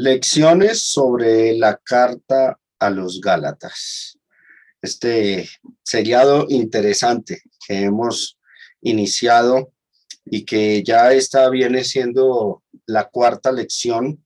Lecciones sobre la carta a los Gálatas. Este seriado interesante que hemos iniciado y que ya viene siendo la cuarta lección,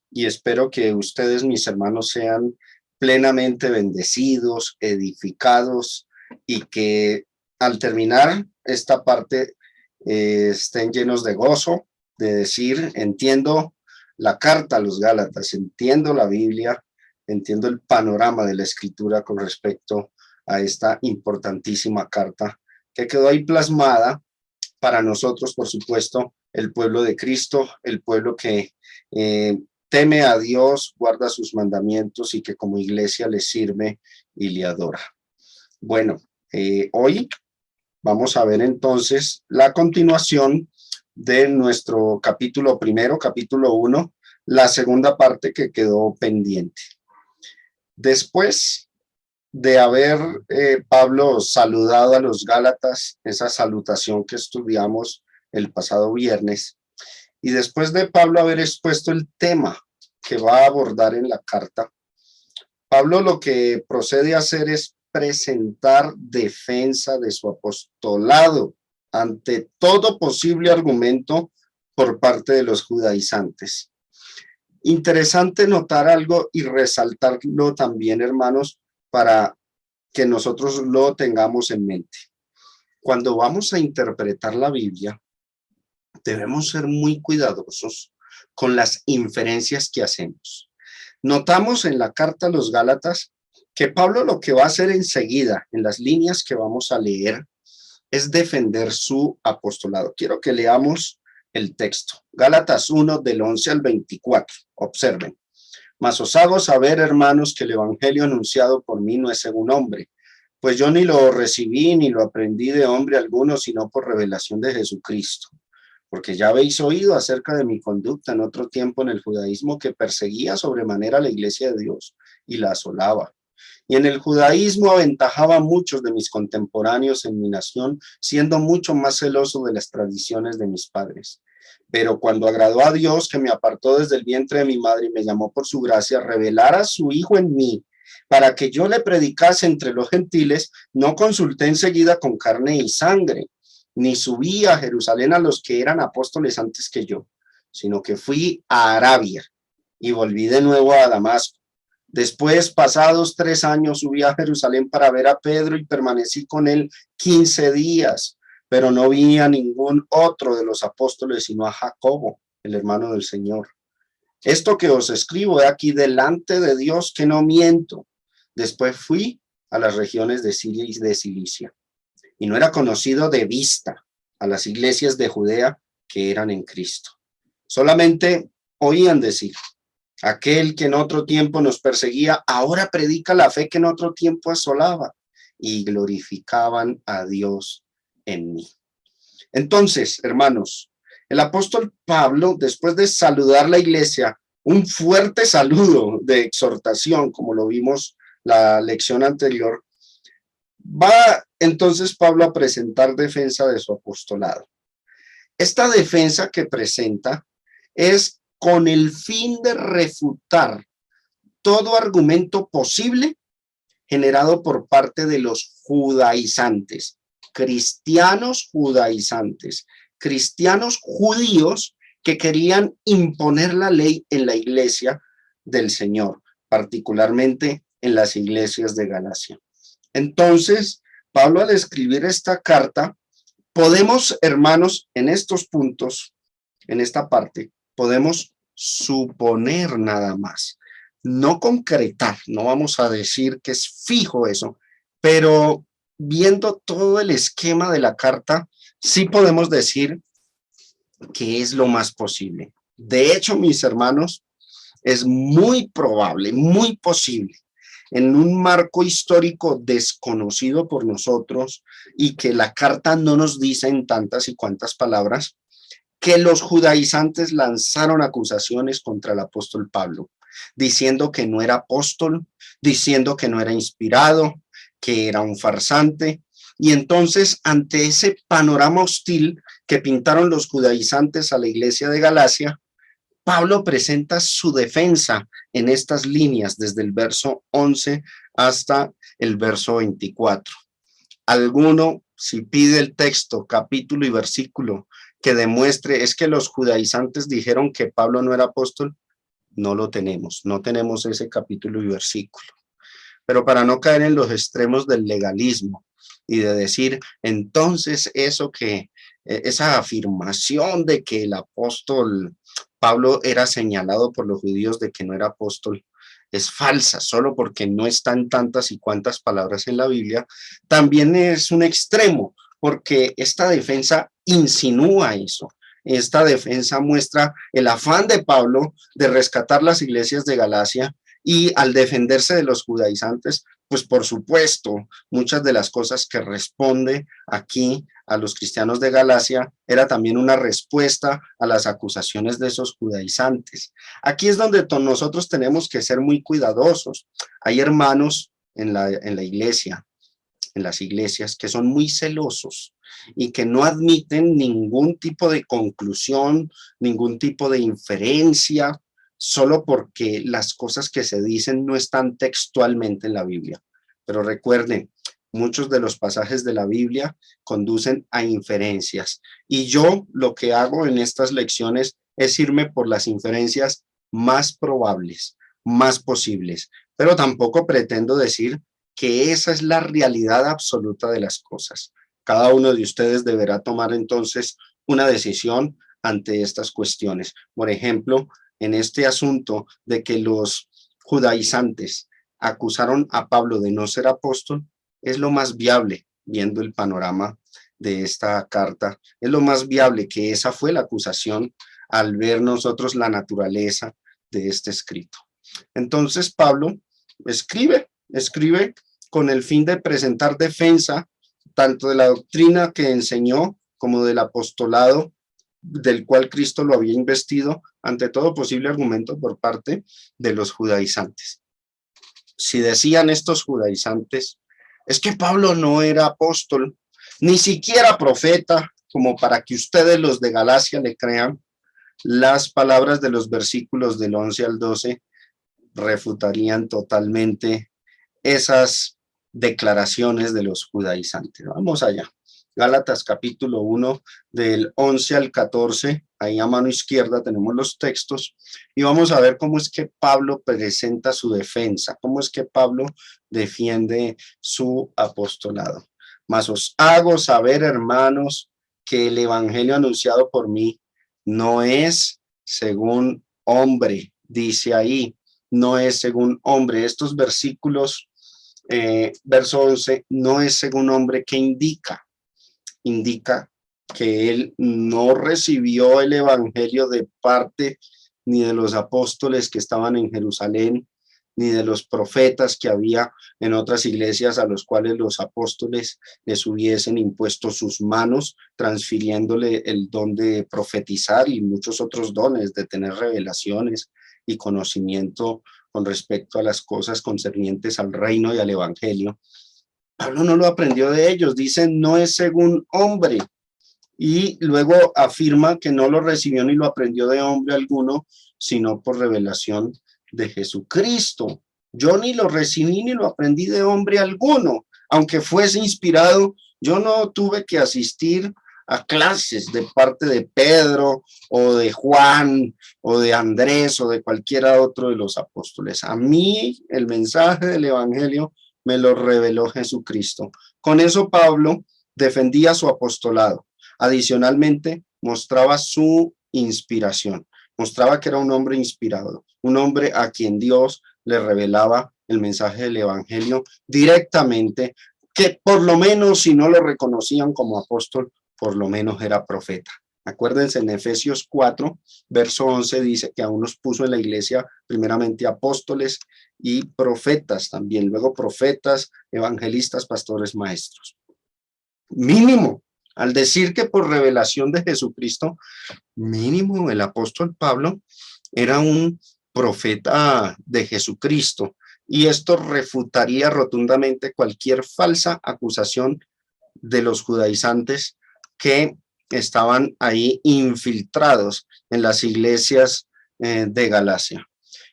y espero que ustedes, mis hermanos, sean plenamente bendecidos, edificados, y que al terminar esta parte estén llenos de gozo, de decir: entiendo la carta a los Gálatas, entiendo la Biblia, entiendo el panorama de la Escritura con respecto a esta importantísima carta que quedó ahí plasmada para nosotros, por supuesto, el pueblo de Cristo, el pueblo que teme a Dios, guarda sus mandamientos y que como iglesia le sirve y le adora. Bueno, hoy vamos a ver entonces la continuación de nuestro capítulo primero, capítulo 1, la segunda parte que quedó pendiente. Después de haber Pablo saludado a los Gálatas, esa salutación que estudiamos el pasado viernes, y después de Pablo haber expuesto el tema que va a abordar en la carta, Pablo lo que procede a hacer es presentar defensa de su apostolado ante todo posible argumento por parte de los judaizantes. Interesante notar algo y resaltarlo también, hermanos, para que nosotros lo tengamos en mente. Cuando vamos a interpretar la Biblia, debemos ser muy cuidadosos con las inferencias que hacemos. Notamos en la carta a los Gálatas que Pablo lo que va a hacer enseguida, en las líneas que vamos a leer, es defender su apostolado. Quiero que leamos el texto. Gálatas 1, del 11 al 24. Observen. Mas os hago saber, hermanos, que el evangelio anunciado por mí no es según hombre, pues yo ni lo recibí ni lo aprendí de hombre alguno, sino por revelación de Jesucristo. Porque ya habéis oído acerca de mi conducta en otro tiempo en el judaísmo, que perseguía sobremanera a la iglesia de Dios y la asolaba. Y en el judaísmo aventajaba a muchos de mis contemporáneos en mi nación, siendo mucho más celoso de las tradiciones de mis padres. Pero cuando agradó a Dios, que me apartó desde el vientre de mi madre y me llamó por su gracia, revelara a su Hijo en mí, para que yo le predicase entre los gentiles, no consulté enseguida con carne y sangre, ni subí a Jerusalén a los que eran apóstoles antes que yo, sino que fui a Arabia y volví de nuevo a Damasco. Después, pasados 3 años, subí a Jerusalén para ver a Pedro y permanecí con él 15 días, pero no vi a ningún otro de los apóstoles, sino a Jacobo, el hermano del Señor. Esto que os escribo he aquí delante de Dios, que no miento. Después fui a las regiones de Siria y de Cilicia, y no era conocido de vista a las iglesias de Judea que eran en Cristo. Solamente oían decir: aquel que en otro tiempo nos perseguía, ahora predica la fe que en otro tiempo asolaba, y glorificaban a Dios en mí. Entonces, hermanos, el apóstol Pablo, después de saludar la iglesia, un fuerte saludo de exhortación, como lo vimos la lección anterior, va entonces Pablo a presentar defensa de su apostolado. Esta defensa que presenta es con el fin de refutar todo argumento posible generado por parte de los judaizantes, cristianos judaizantes, cristianos judíos que querían imponer la ley en la iglesia del Señor, particularmente en las iglesias de Galacia. Entonces, Pablo, al escribir esta carta, podemos, hermanos, en estos puntos, en esta parte, podemos suponer nada más, no concretar, no vamos a decir que es fijo eso, pero viendo todo el esquema de la carta, sí podemos decir que es lo más posible. De hecho, mis hermanos, es muy probable, muy posible, en un marco histórico desconocido por nosotros y que la carta no nos dice en tantas y cuantas palabras, que los judaizantes lanzaron acusaciones contra el apóstol Pablo, diciendo que no era apóstol, diciendo que no era inspirado, que era un farsante. Y entonces, ante ese panorama hostil que pintaron los judaizantes a la iglesia de Galacia, Pablo presenta su defensa en estas líneas desde el verso 11 hasta el verso 24. Alguno, si pide el texto, capítulo y versículo que demuestre es que los judaizantes dijeron que Pablo no era apóstol, no lo tenemos, no tenemos ese capítulo y versículo. Pero para no caer en los extremos del legalismo y de decir, entonces eso que, esa afirmación de que el apóstol Pablo era señalado por los judíos de que no era apóstol, es falsa, solo porque no están tantas y cuantas palabras en la Biblia, también es un extremo, porque esta defensa insinúa eso. Esta defensa muestra el afán de Pablo de rescatar las iglesias de Galacia y al defenderse de los judaizantes, pues por supuesto, muchas de las cosas que responde aquí a los cristianos de Galacia era también una respuesta a las acusaciones de esos judaizantes. Aquí es donde nosotros tenemos que ser muy cuidadosos. Hay hermanos en la iglesia, en las iglesias, que son muy celosos y que no admiten ningún tipo de conclusión, ningún tipo de inferencia, solo porque las cosas que se dicen no están textualmente en la Biblia. Pero recuerden, muchos de los pasajes de la Biblia conducen a inferencias. Y yo lo que hago en estas lecciones es irme por las inferencias más probables, más posibles. Pero tampoco pretendo decir que esa es la realidad absoluta de las cosas. Cada uno de ustedes deberá tomar entonces una decisión ante estas cuestiones. Por ejemplo, en este asunto de que los judaizantes acusaron a Pablo de no ser apóstol, es lo más viable, viendo el panorama de esta carta, es lo más viable que esa fue la acusación al ver nosotros la naturaleza de este escrito. Entonces Pablo escribe con el fin de presentar defensa tanto de la doctrina que enseñó como del apostolado del cual Cristo lo había investido ante todo posible argumento por parte de los judaizantes. Si decían estos judaizantes, es que Pablo no era apóstol, ni siquiera profeta, como para que ustedes los de Galacia le crean, las palabras de los versículos del 11 al 12 refutarían totalmente esas declaraciones de los judaizantes. Vamos allá. Gálatas capítulo 1 del 11 al 14, ahí a mano izquierda tenemos los textos y vamos a ver cómo es que Pablo presenta su defensa, cómo es que Pablo defiende su apostolado. Mas os hago saber, hermanos, que el evangelio anunciado por mí no es según hombre, dice ahí, no es según hombre. Estos versículos, verso 11, no es según hombre, que indica que él no recibió el evangelio de parte ni de los apóstoles que estaban en Jerusalén, ni de los profetas que había en otras iglesias a los cuales los apóstoles les hubiesen impuesto sus manos, transfiriéndole el don de profetizar y muchos otros dones, de tener revelaciones y conocimiento con respecto a las cosas concernientes al reino y al evangelio. Pablo no lo aprendió de ellos, dicen no es según hombre, y luego afirma que no lo recibió ni lo aprendió de hombre alguno, sino por revelación de Jesucristo. Yo ni lo recibí ni lo aprendí de hombre alguno, aunque fuese inspirado, yo no tuve que asistir a clases de parte de Pedro o de Juan o de Andrés o de cualquiera otro de los apóstoles. A mí el mensaje del evangelio me lo reveló Jesucristo. Con eso Pablo defendía su apostolado. Adicionalmente, mostraba su inspiración. Mostraba que era un hombre inspirado, un hombre a quien Dios le revelaba el mensaje del evangelio directamente, que por lo menos si no lo reconocían como apóstol, por lo menos era profeta. Acuérdense, en Efesios 4, verso 11, dice que aún nos puso en la iglesia primeramente apóstoles y profetas también, luego profetas, evangelistas, pastores, maestros. Mínimo, al decir que por revelación de Jesucristo, mínimo el apóstol Pablo era un profeta de Jesucristo, y esto refutaría rotundamente cualquier falsa acusación de los judaizantes que estaban ahí infiltrados en las iglesias de Galacia.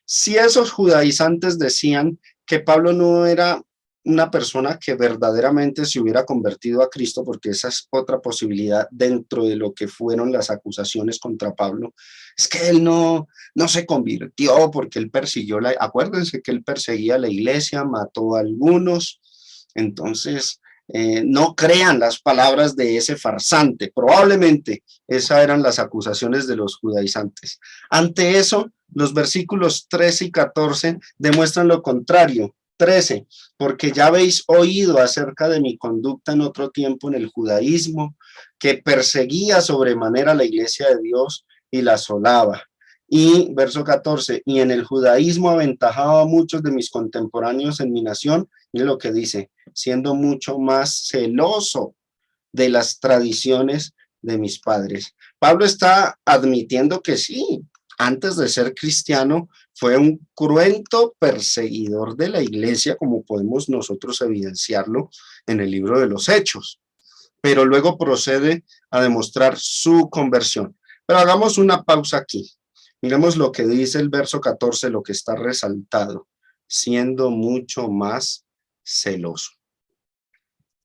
Si esos judaizantes decían que Pablo no era una persona que verdaderamente se hubiera convertido a Cristo, porque esa es otra posibilidad dentro de lo que fueron las acusaciones contra Pablo, es que él no se convirtió porque él persiguió, acuérdense que él perseguía la iglesia, mató a algunos, entonces no crean las palabras de ese farsante, probablemente esas eran las acusaciones de los judaizantes. Ante eso, los versículos 13 y 14 demuestran lo contrario. 13, porque ya habéis oído acerca de mi conducta en otro tiempo en el judaísmo, que perseguía sobremanera la iglesia de Dios y la asolaba. Y verso 14, y en el judaísmo aventajaba a muchos de mis contemporáneos en mi nación, y lo que dice, siendo mucho más celoso de las tradiciones de mis padres. Pablo está admitiendo que sí, antes de ser cristiano, fue un cruento perseguidor de la iglesia, como podemos nosotros evidenciarlo en el libro de los Hechos, pero luego procede a demostrar su conversión. Pero hagamos una pausa aquí. Miremos lo que dice el verso 14, lo que está resaltado, siendo mucho más celoso.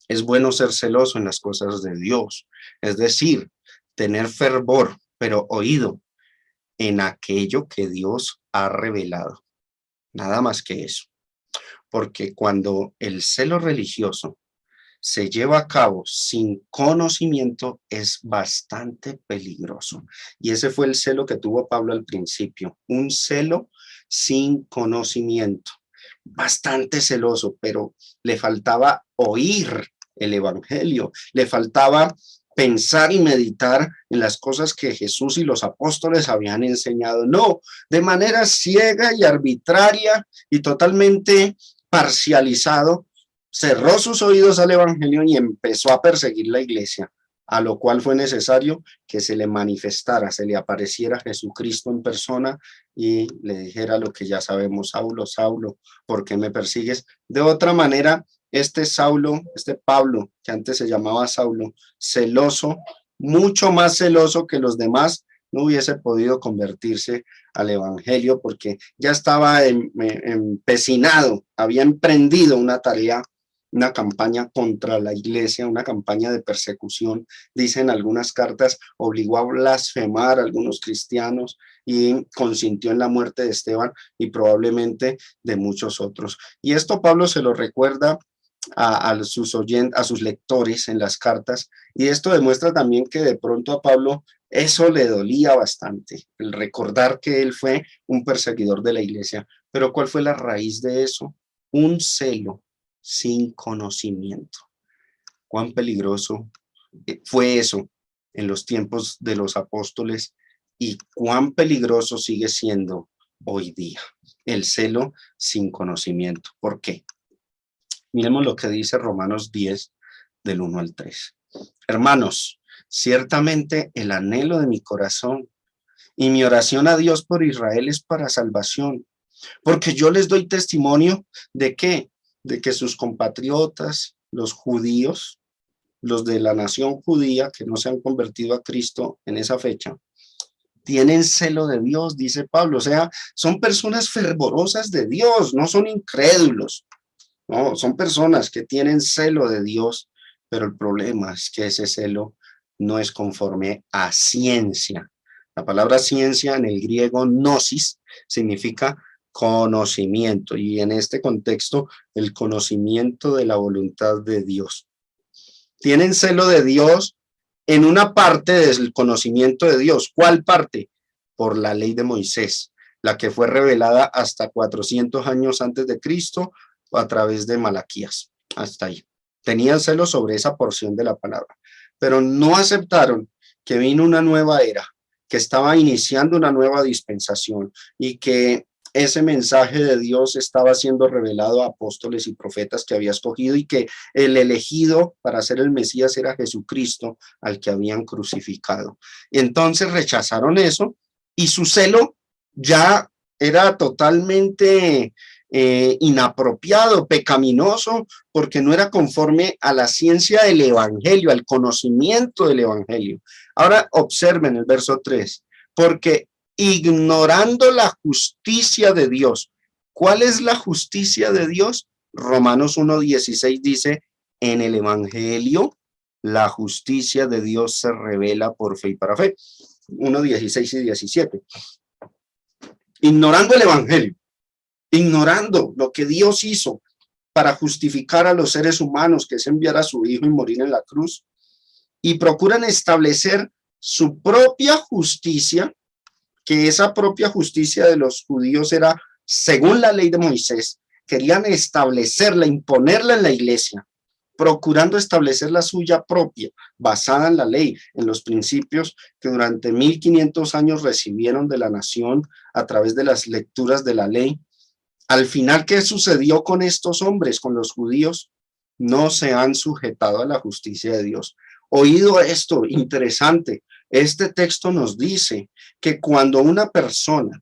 Es bueno ser celoso en las cosas de Dios, es decir, tener fervor, pero oído en aquello que Dios ha revelado. Nada más que eso. Porque cuando el celo religioso se lleva a cabo sin conocimiento, es bastante peligroso. Y ese fue el celo que tuvo Pablo al principio, un celo sin conocimiento. Bastante celoso, pero le faltaba oír el evangelio, le faltaba pensar y meditar en las cosas que Jesús y los apóstoles habían enseñado. No, de manera ciega y arbitraria y totalmente parcializado, cerró sus oídos al evangelio y empezó a perseguir la iglesia, a lo cual fue necesario que se le manifestara, se le apareciera Jesucristo en persona y le dijera lo que ya sabemos: Saulo, Saulo, ¿por qué me persigues? De otra manera, este Saulo, este Pablo, que antes se llamaba Saulo, celoso, mucho más celoso que los demás, no hubiese podido convertirse al evangelio porque ya estaba empecinado, había emprendido una tarea, una campaña contra la iglesia, una campaña de persecución. Dicen algunas cartas, obligó a blasfemar a algunos cristianos y consintió en la muerte de Esteban y probablemente de muchos otros. Y esto Pablo se lo recuerda a sus lectores en las cartas, y esto demuestra también que de pronto a Pablo eso le dolía bastante, el recordar que él fue un perseguidor de la iglesia. Pero ¿cuál fue la raíz de eso? Un celo sin conocimiento. Cuán peligroso fue eso en los tiempos de los apóstoles y cuán peligroso sigue siendo hoy día el celo sin conocimiento. ¿Por qué? Miremos lo que dice Romanos 10, del 1 al 3. Hermanos, ciertamente el anhelo de mi corazón y mi oración a Dios por Israel es para salvación, porque yo les doy testimonio de que sus compatriotas, los judíos, los de la nación judía que no se han convertido a Cristo en esa fecha, tienen celo de Dios, dice Pablo. O sea, son personas fervorosas de Dios, no son incrédulos. No, son personas que tienen celo de Dios, pero el problema es que ese celo no es conforme a ciencia. La palabra ciencia en el griego gnosis significa conocimiento, y en este contexto el conocimiento de la voluntad de Dios. Tienen celo de Dios en una parte del conocimiento de Dios. ¿Cuál parte? Por la ley de Moisés, la que fue revelada hasta 400 años antes de Cristo, a través de Malaquías, hasta ahí. Tenían celo sobre esa porción de la palabra, pero no aceptaron que vino una nueva era, que estaba iniciando una nueva dispensación y que ese mensaje de Dios estaba siendo revelado a apóstoles y profetas que había escogido, y que el elegido para ser el Mesías era Jesucristo, al que habían crucificado. Y entonces rechazaron eso y su celo ya era totalmente inapropiado, pecaminoso, porque no era conforme a la ciencia del evangelio, al conocimiento del evangelio. Ahora observen el verso 3, porque ignorando la justicia de Dios. ¿Cuál es la justicia de Dios? Romanos 1:16 dice, en el evangelio la justicia de Dios se revela por fe y para fe. 1:16 y 17. Ignorando el evangelio, ignorando lo que Dios hizo para justificar a los seres humanos, que es enviar a su hijo y morir en la cruz, y procuran establecer su propia justicia, que esa propia justicia de los judíos era según la ley de Moisés. Querían establecerla, imponerla en la iglesia, procurando establecer la suya propia, basada en la ley, en los principios que durante 1500 años recibieron de la nación a través de las lecturas de la ley. Al final, ¿qué sucedió con estos hombres, con los judíos? No se han sujetado a la justicia de Dios. Oído esto, interesante, este texto nos dice que cuando una persona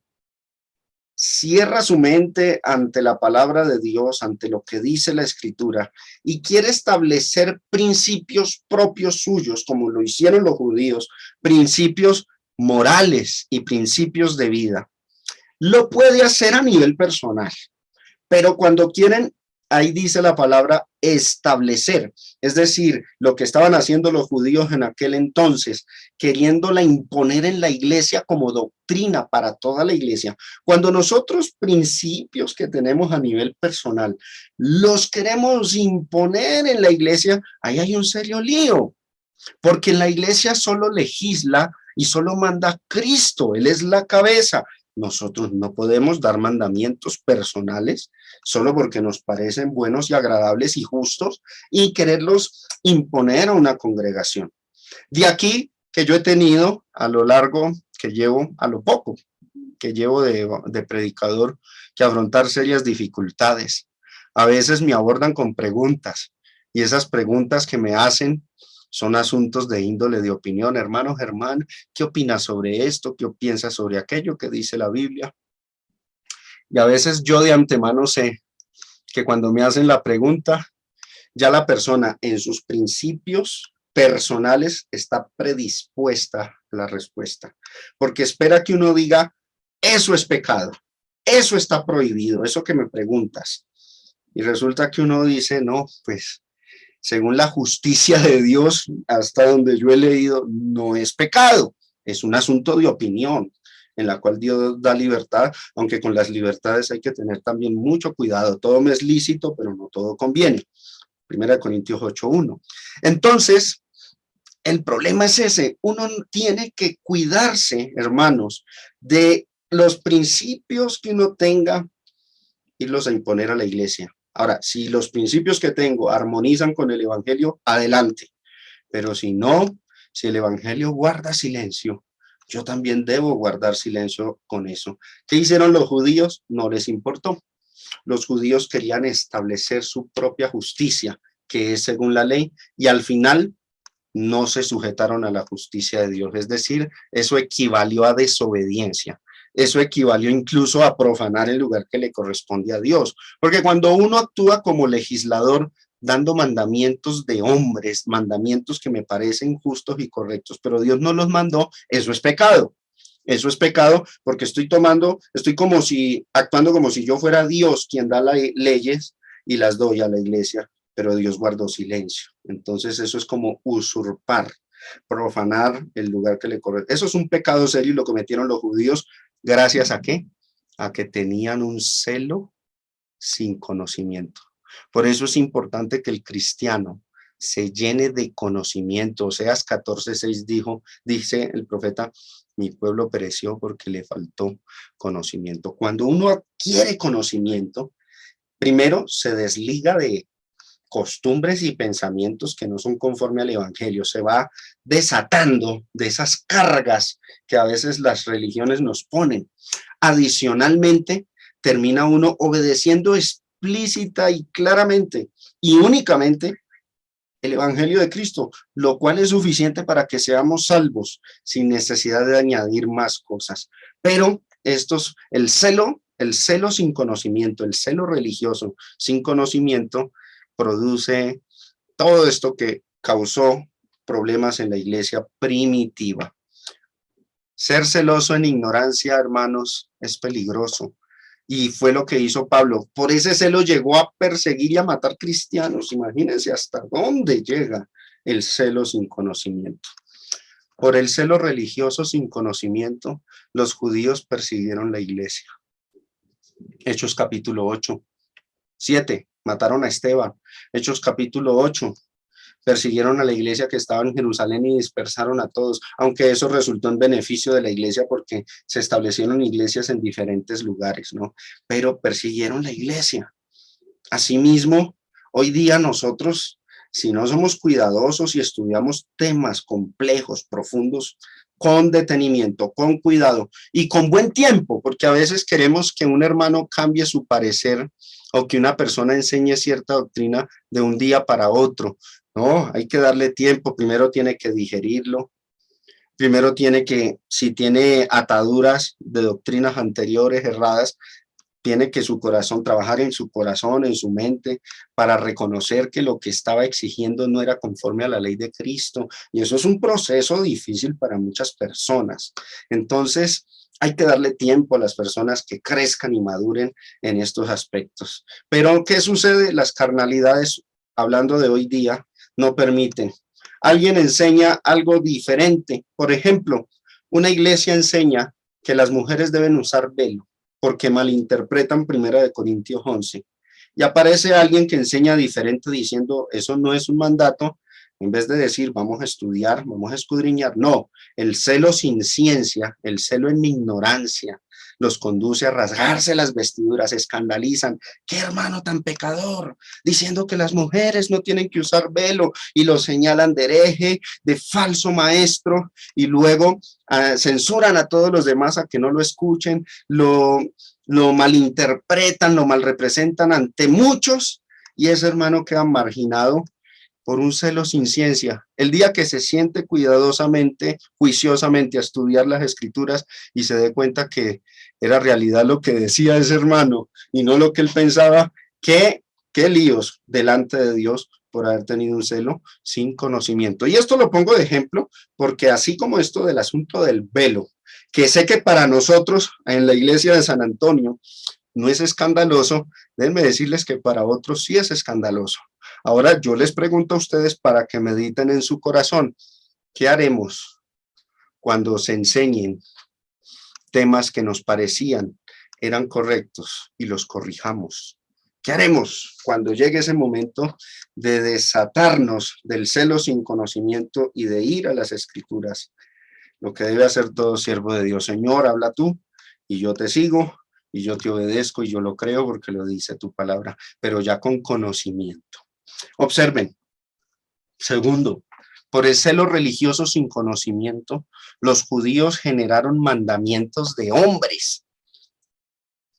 cierra su mente ante la palabra de Dios, ante lo que dice la Escritura, y quiere establecer principios propios suyos, como lo hicieron los judíos, principios morales y principios de vida, lo puede hacer a nivel personal. Pero cuando quieren, ahí dice la palabra establecer, es decir, lo que estaban haciendo los judíos en aquel entonces, queriéndola imponer en la iglesia como doctrina para toda la iglesia. Cuando nosotros principios que tenemos a nivel personal los queremos imponer en la iglesia, ahí hay un serio lío, porque en la iglesia solo legisla y solo manda Cristo, Él es la cabeza. Nosotros no podemos dar mandamientos personales solo porque nos parecen buenos y agradables y justos y quererlos imponer a una congregación. De aquí que yo he tenido a lo largo que llevo, a lo poco que llevo de predicador, que afrontar serias dificultades. A veces me abordan con preguntas y esas preguntas que me hacen son asuntos de índole de opinión. Hermano Germán, ¿qué opinas sobre esto? ¿Qué piensas sobre aquello que dice la Biblia? Y a veces yo de antemano sé que cuando me hacen la pregunta, ya la persona en sus principios personales está predispuesta a la respuesta, porque espera que uno diga, eso es pecado, eso está prohibido, eso que me preguntas. Y resulta que uno dice, no, pues según la justicia de Dios, hasta donde yo he leído, no es pecado, es un asunto de opinión en la cual Dios da libertad, aunque con las libertades hay que tener también mucho cuidado. Todo me es lícito, pero no todo conviene. 1 Corintios 8:1. Entonces, el problema es ese. Uno tiene que cuidarse, hermanos, de los principios que uno tenga, irlos a imponer a la iglesia. Ahora, si los principios que tengo armonizan con el evangelio, adelante. Pero si no, si el evangelio guarda silencio, yo también debo guardar silencio con eso. ¿Qué hicieron los judíos? No les importó. Los judíos querían establecer su propia justicia, que es según la ley, y al final no se sujetaron a la justicia de Dios. Es decir, eso equivalió a desobediencia. Eso equivalió incluso a profanar el lugar que le corresponde a Dios. Porque cuando uno actúa como legislador, dando mandamientos de hombres, mandamientos que me parecen justos y correctos, pero Dios no los mandó, eso es pecado. Eso es pecado porque estoy actuando como si yo fuera Dios quien da las leyes y las doy a la iglesia, pero Dios guardó silencio. Entonces eso es como usurpar, profanar el lugar que le corresponde. Eso es un pecado serio y lo cometieron los judíos. ¿Gracias a qué? A que tenían un celo sin conocimiento. Por eso es importante que el cristiano se llene de conocimiento. Oseas 14:6 dice el profeta, mi pueblo pereció porque le faltó conocimiento. Cuando uno adquiere conocimiento, primero se desliga de costumbres y pensamientos que no son conforme al evangelio, se va desatando de esas cargas que a veces las religiones nos ponen. Adicionalmente, termina uno obedeciendo explícita y claramente y únicamente el evangelio de Cristo, lo cual es suficiente para que seamos salvos sin necesidad de añadir más cosas. Pero el celo sin conocimiento, el celo religioso sin conocimiento produce todo esto que causó problemas en la iglesia primitiva. Ser celoso en ignorancia, hermanos, es peligroso. Y fue lo que hizo Pablo. Por ese celo llegó a perseguir y a matar cristianos. Imagínense hasta dónde llega el celo sin conocimiento. Por el celo religioso sin conocimiento, los judíos persiguieron la iglesia. Hechos capítulo 8. 7. Mataron a Esteban. Hechos capítulo 8. Persiguieron a la iglesia que estaba en Jerusalén y dispersaron a todos, aunque eso resultó en beneficio de la iglesia porque se establecieron iglesias en diferentes lugares, ¿no? Pero persiguieron la iglesia. Asimismo, hoy día nosotros, si no somos cuidadosos y estudiamos temas complejos, profundos, con detenimiento, con cuidado y con buen tiempo, porque a veces queremos que un hermano cambie su parecer o que una persona enseñe cierta doctrina de un día para otro. No, hay que darle tiempo, primero tiene que digerirlo, primero tiene que, si tiene ataduras de doctrinas anteriores erradas, tiene que su corazón, trabajar en su corazón, en su mente, para reconocer que lo que estaba exigiendo no era conforme a la ley de Cristo. Y eso es un proceso difícil para muchas personas. Entonces, hay que darle tiempo a las personas que crezcan y maduren en estos aspectos. Pero, ¿qué sucede? Las carnalidades, hablando de hoy día, no permiten. Alguien enseña algo diferente. Por ejemplo, una iglesia enseña que las mujeres deben usar velo porque malinterpretan 1 Corintios 11. Y aparece alguien que enseña diferente diciendo, eso no es un mandato, en vez de decir, vamos a estudiar, vamos a escudriñar. No, el celo sin ciencia, el celo en ignorancia, los conduce a rasgarse las vestiduras, escandalizan. ¡Qué hermano tan pecador! Diciendo que las mujeres no tienen que usar velo y lo señalan de hereje, de falso maestro, y luego censuran a todos los demás a que no lo escuchen, lo malinterpretan, lo malrepresentan ante muchos, y ese hermano queda marginado por un celo sin ciencia. El día que se siente cuidadosamente, juiciosamente a estudiar las escrituras y se dé cuenta que era realidad lo que decía ese hermano y no lo que él pensaba, qué líos delante de Dios por haber tenido un celo sin conocimiento. Y esto lo pongo de ejemplo porque así como esto del asunto del velo, que sé que para nosotros en la iglesia de San Antonio no es escandaloso, déjenme decirles que para otros sí es escandaloso. Ahora yo les pregunto a ustedes para que mediten en su corazón, ¿qué haremos cuando se enseñen temas que nos parecían eran correctos y los corrijamos? ¿Qué haremos cuando llegue ese momento de desatarnos del celo sin conocimiento y de ir a las escrituras? Lo que debe hacer todo siervo de Dios. Señor, habla tú y yo te sigo y yo te obedezco y yo lo creo porque lo dice tu palabra, pero ya con conocimiento. Observen. Segundo, por el celo religioso sin conocimiento, los judíos generaron mandamientos de hombres.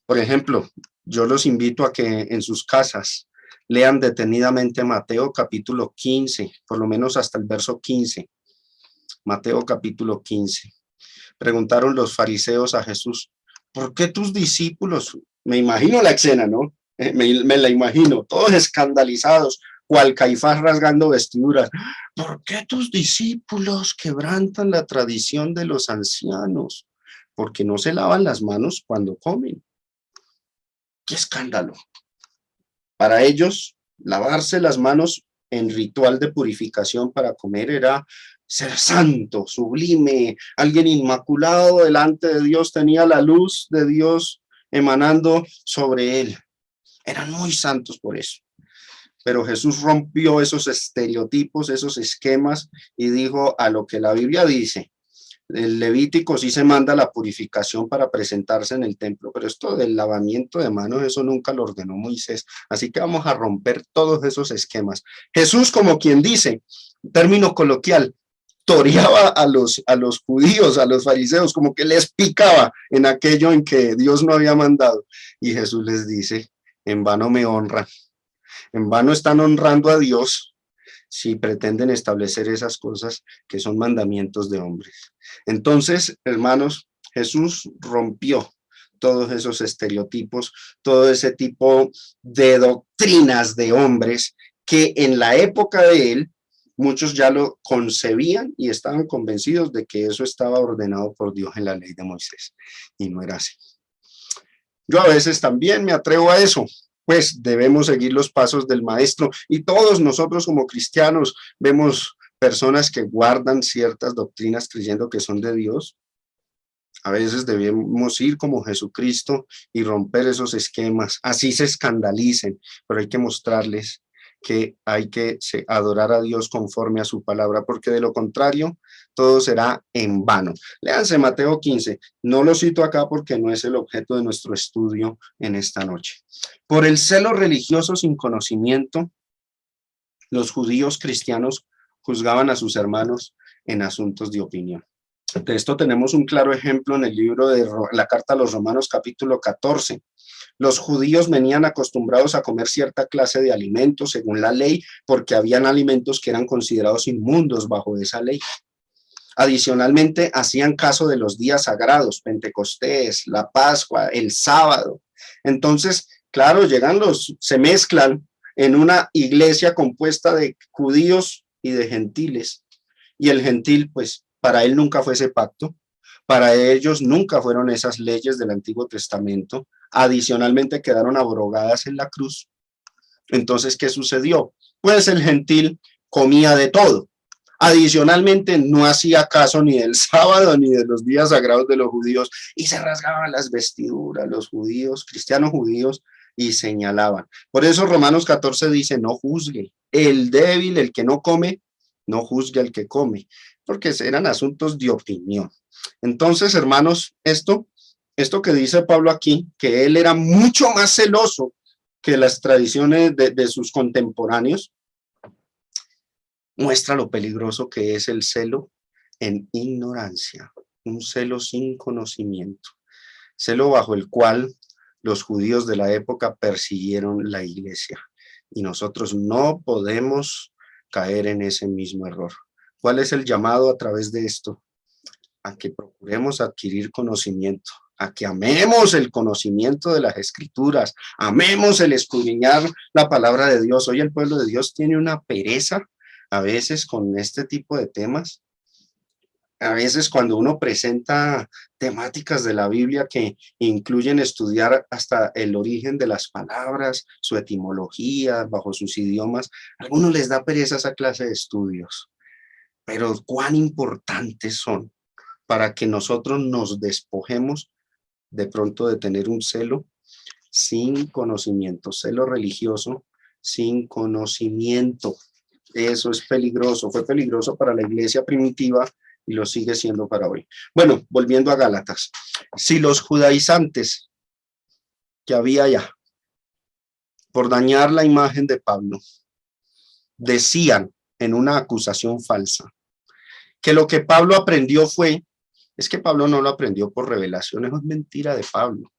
Por ejemplo, yo los invito a que en sus casas lean detenidamente Mateo capítulo 15, por lo menos hasta el verso 15. Mateo capítulo 15. Preguntaron los fariseos a Jesús, ¿por qué tus discípulos? Me imagino la escena, ¿no? Me la imagino, todos escandalizados, cual Caifás rasgando vestiduras. ¿Por qué tus discípulos quebrantan la tradición de los ancianos? Porque no se lavan las manos cuando comen. ¡Qué escándalo! Para ellos, lavarse las manos en ritual de purificación para comer era ser santo, sublime, alguien inmaculado delante de Dios, tenía la luz de Dios emanando sobre él. Eran muy santos por eso. Pero Jesús rompió esos estereotipos, esos esquemas y dijo a lo que la Biblia dice. El Levítico sí se manda la purificación para presentarse en el templo, pero esto del lavamiento de manos, eso nunca lo ordenó Moisés. Así que vamos a romper todos esos esquemas. Jesús, como quien dice, término coloquial, toreaba a los judíos, a los fariseos, como que les picaba en aquello en que Dios no había mandado. Y Jesús les dice, en vano me honran, en vano están honrando a Dios si pretenden establecer esas cosas que son mandamientos de hombres. Entonces, hermanos, Jesús rompió todos esos estereotipos, todo ese tipo de doctrinas de hombres que en la época de él muchos ya lo concebían y estaban convencidos de que eso estaba ordenado por Dios en la ley de Moisés, y no era así. Yo a veces también me atrevo a eso, pues debemos seguir los pasos del maestro, y todos nosotros como cristianos vemos personas que guardan ciertas doctrinas creyendo que son de Dios. A veces debemos ir como Jesucristo y romper esos esquemas, así se escandalicen, pero hay que mostrarles que hay que adorar a Dios conforme a su palabra, porque de lo contrario, todo será en vano. Léanse Mateo 15, no lo cito acá porque no es el objeto de nuestro estudio en esta noche. Por el celo religioso sin conocimiento, los judíos cristianos juzgaban a sus hermanos en asuntos de opinión. De esto tenemos un claro ejemplo en el libro de la carta a los Romanos, capítulo 14. Los judíos venían acostumbrados a comer cierta clase de alimentos según la ley, porque habían alimentos que eran considerados inmundos bajo esa ley. Adicionalmente, hacían caso de los días sagrados, Pentecostés, la Pascua, el sábado. Entonces, claro, se mezclan en una iglesia compuesta de judíos y de gentiles. Y el gentil, pues, para él nunca fue ese pacto, para ellos nunca fueron esas leyes del Antiguo Testamento. Adicionalmente quedaron abrogadas en la cruz. Entonces, ¿qué sucedió? Pues el gentil comía de todo. Adicionalmente, no hacía caso ni del sábado ni de los días sagrados de los judíos y se rasgaban las vestiduras los judíos, cristianos judíos, y señalaban. Por eso Romanos 14 dice, no juzgue. El débil, el que no come, no juzgue al que come, porque eran asuntos de opinión. Entonces, hermanos, esto que dice Pablo aquí, que él era mucho más celoso que las tradiciones de sus contemporáneos, muestra lo peligroso que es el celo en ignorancia, un celo sin conocimiento, celo bajo el cual los judíos de la época persiguieron la iglesia, y nosotros no podemos caer en ese mismo error. ¿Cuál es el llamado a través de esto? A que procuremos adquirir conocimiento, a que amemos el conocimiento de las Escrituras, amemos el escudriñar la palabra de Dios. Hoy el pueblo de Dios tiene una pereza a veces con este tipo de temas. A veces cuando uno presenta temáticas de la Biblia que incluyen estudiar hasta el origen de las palabras, su etimología, bajo sus idiomas, a algunos les da pereza esa clase de estudios. Pero cuán importantes son para que nosotros nos despojemos de pronto de tener un celo sin conocimiento, celo religioso sin conocimiento. Eso es peligroso, fue peligroso para la iglesia primitiva y lo sigue siendo para hoy. Bueno, volviendo a Gálatas, si los judaizantes que había allá, por dañar la imagen de Pablo, decían en una acusación falsa que lo que Pablo aprendió es que Pablo no lo aprendió por revelación, eso es mentira de Pablo.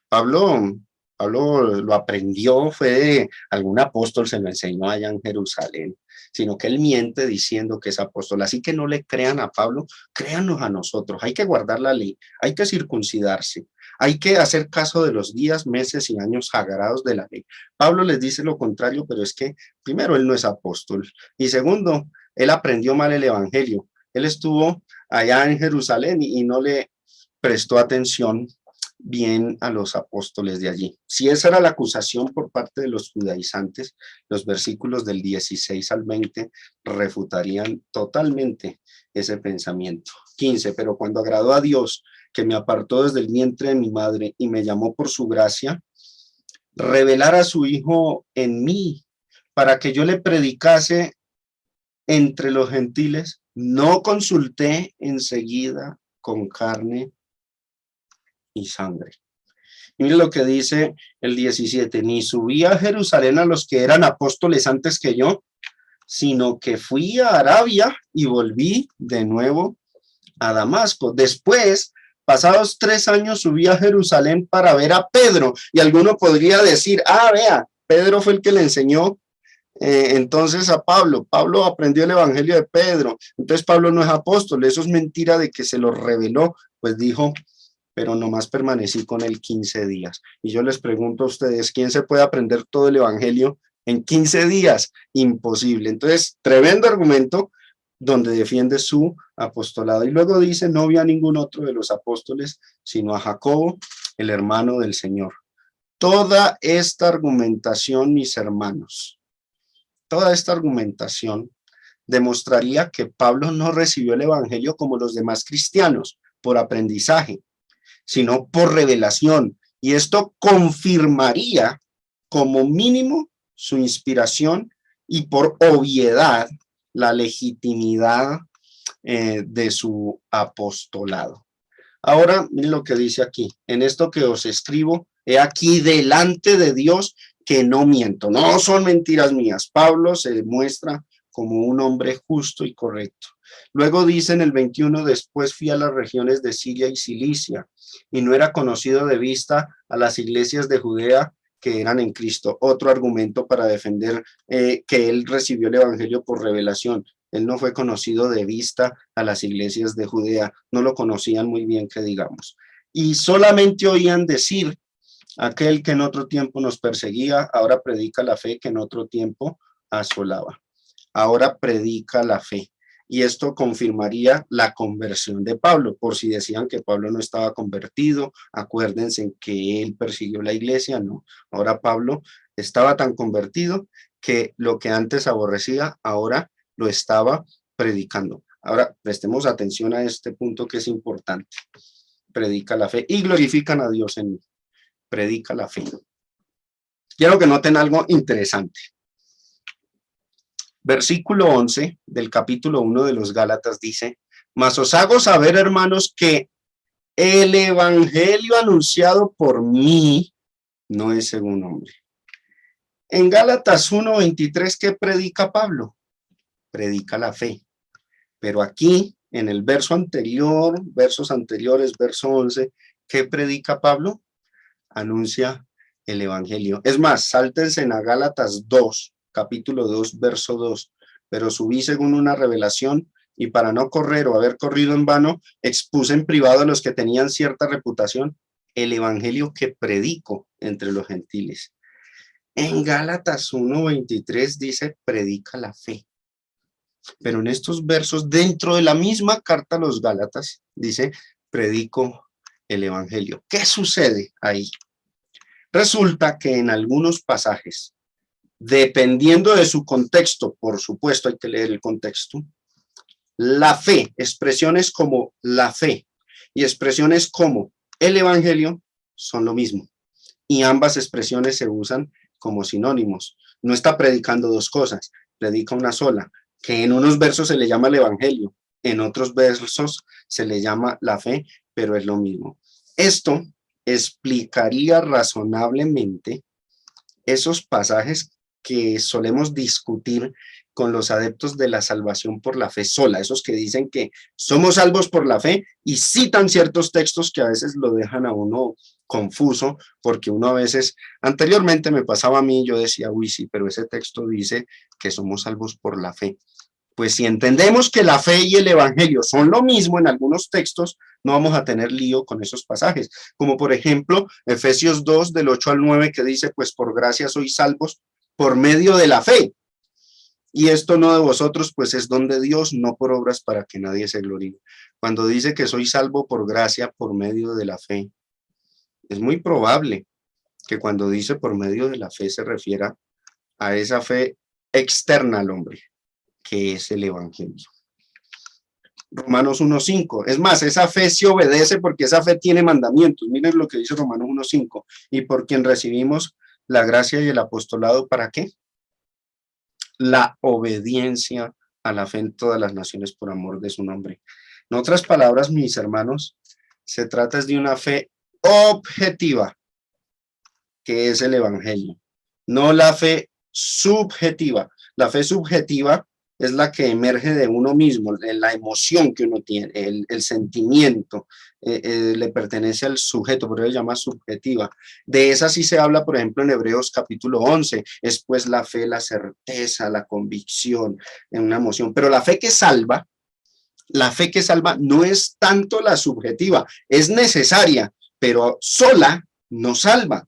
Pablo lo aprendió, fue de algún apóstol, se lo enseñó allá en Jerusalén, sino que él miente diciendo que es apóstol. Así que no le crean a Pablo, créanos a nosotros. Hay que guardar la ley, hay que circuncidarse, hay que hacer caso de los días, meses y años sagrados de la ley. Pablo les dice lo contrario, pero es que primero él no es apóstol y segundo, él aprendió mal el evangelio. Él estuvo allá en Jerusalén y no le prestó atención bien a los apóstoles de allí. Si esa era la acusación por parte de los judaizantes, los versículos del 16 al 20 refutarían totalmente ese pensamiento. 15, pero cuando agradó a Dios, que me apartó desde el vientre de mi madre y me llamó por su gracia, revelar a su Hijo en mí, para que yo le predicase entre los gentiles, no consulté enseguida con carne y sangre. Y mire lo que dice el 17, ni subí a Jerusalén a los que eran apóstoles antes que yo, sino que fui a Arabia y volví de nuevo a Damasco. Después, pasados 3 años, subí a Jerusalén para ver a Pedro. Y alguno podría decir, vea, Pedro fue el que le enseñó entonces a Pablo. Pablo aprendió el evangelio de Pedro. Entonces Pablo no es apóstol. Eso es mentira de que se lo reveló. Pues dijo, pero nomás permanecí con él 15 días. Y yo les pregunto a ustedes, ¿quién se puede aprender todo el evangelio En 15 días, imposible. Entonces, tremendo argumento donde defiende su apostolado. Y luego dice, no vi a ningún otro de los apóstoles, sino a Jacobo, el hermano del Señor. Toda esta argumentación, mis hermanos, toda esta argumentación demostraría que Pablo no recibió el evangelio como los demás cristianos, por aprendizaje, sino por revelación. Y esto confirmaría como mínimo su inspiración y por obviedad la legitimidad de su apostolado. Ahora, miren lo que dice aquí. En esto que os escribo, he aquí delante de Dios que no miento. No son mentiras mías. Pablo se muestra como un hombre justo y correcto. Luego dice en el 21, después fui a las regiones de Siria y Cilicia, y no era conocido de vista a las iglesias de Judea que eran en Cristo. Otro argumento para defender que él recibió el evangelio por revelación. Él no fue conocido de vista a las iglesias de Judea, no lo conocían muy bien, que digamos. Y solamente oían decir, aquel que en otro tiempo nos perseguía, ahora predica la fe que en otro tiempo asolaba. Ahora predica la fe. Y esto confirmaría la conversión de Pablo. Por si decían que Pablo no estaba convertido, acuérdense que él persiguió la iglesia, no. Ahora Pablo estaba tan convertido que lo que antes aborrecía, ahora lo estaba predicando. Ahora prestemos atención a este punto que es importante. Predica la fe y glorifican a Dios en mí. Predica la fe. Quiero que noten algo interesante. Versículo 11 del capítulo 1 de los Gálatas dice, mas os hago saber, hermanos, que el evangelio anunciado por mí no es según hombre. En Gálatas 1:23, ¿qué predica Pablo? Predica la fe. Pero aquí, en el verso anterior, versos anteriores, verso 11, ¿qué predica Pablo? Anuncia el evangelio. Es más, sáltense a Gálatas 2, capítulo 2, verso 2. Pero subí según una revelación, y para no correr o haber corrido en vano, expuse en privado a los que tenían cierta reputación el evangelio que predico entre los gentiles. En Gálatas 1:23 dice, predica la fe. Pero en estos versos, dentro de la misma carta a los Gálatas, dice, predico el evangelio. ¿Qué sucede ahí? Resulta que en algunos pasajes, dependiendo de su contexto, por supuesto hay que leer el contexto, la fe, expresiones como la fe y expresiones como el evangelio son lo mismo. Y ambas expresiones se usan como sinónimos. No está predicando dos cosas, predica una sola, que en unos versos se le llama el evangelio, en otros versos se le llama la fe, pero es lo mismo. Esto explicaría razonablemente esos pasajes que solemos discutir con los adeptos de la salvación por la fe sola, esos que dicen que somos salvos por la fe y citan ciertos textos que a veces lo dejan a uno confuso, porque uno a veces, anteriormente me pasaba a mí, yo decía, uy, sí, pero ese texto dice que somos salvos por la fe. Pues si entendemos que la fe y el evangelio son lo mismo en algunos textos, no vamos a tener lío con esos pasajes. Como por ejemplo, Efesios 2, del 8 al 9, que dice, pues por gracia sois salvos por medio de la fe. Y esto no de vosotros, pues es don de Dios, no por obras para que nadie se gloríe. Cuando dice que soy salvo por gracia, por medio de la fe, es muy probable que cuando dice por medio de la fe se refiera a esa fe externa al hombre, que es el evangelio. Romanos 1:5. Es más, esa fe se obedece porque esa fe tiene mandamientos. Miren lo que dice Romanos 1:5. Y por quien recibimos la gracia y el apostolado, ¿para qué? La obediencia a la fe en todas las naciones por amor de su nombre. En otras palabras, mis hermanos, se trata de una fe objetiva, que es el evangelio, no la fe subjetiva. La fe subjetiva es la que emerge de uno mismo, la emoción que uno tiene, el sentimiento, le pertenece al sujeto, por eso se llama subjetiva. De esa sí se habla, por ejemplo, en Hebreos capítulo 11, es pues la fe, la certeza, la convicción, en una emoción. Pero la fe que salva no es tanto la subjetiva, es necesaria, pero sola no salva.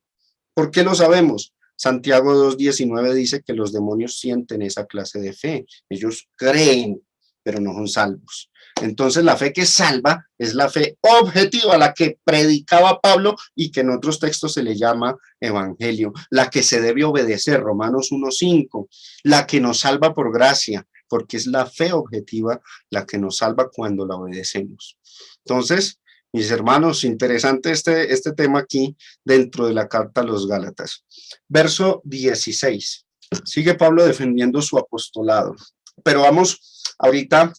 ¿Por qué lo sabemos? Santiago 2:19 dice que los demonios sienten esa clase de fe. Ellos creen, pero no son salvos. Entonces la fe que salva es la fe objetiva, la que predicaba Pablo y que en otros textos se le llama evangelio, la que se debe obedecer, Romanos 1:5, la que nos salva por gracia, porque es la fe objetiva la que nos salva cuando la obedecemos. Entonces, mis hermanos, interesante este tema aquí dentro de la carta a los Gálatas. Verso 16. Sigue Pablo defendiendo su apostolado, pero vamos ahorita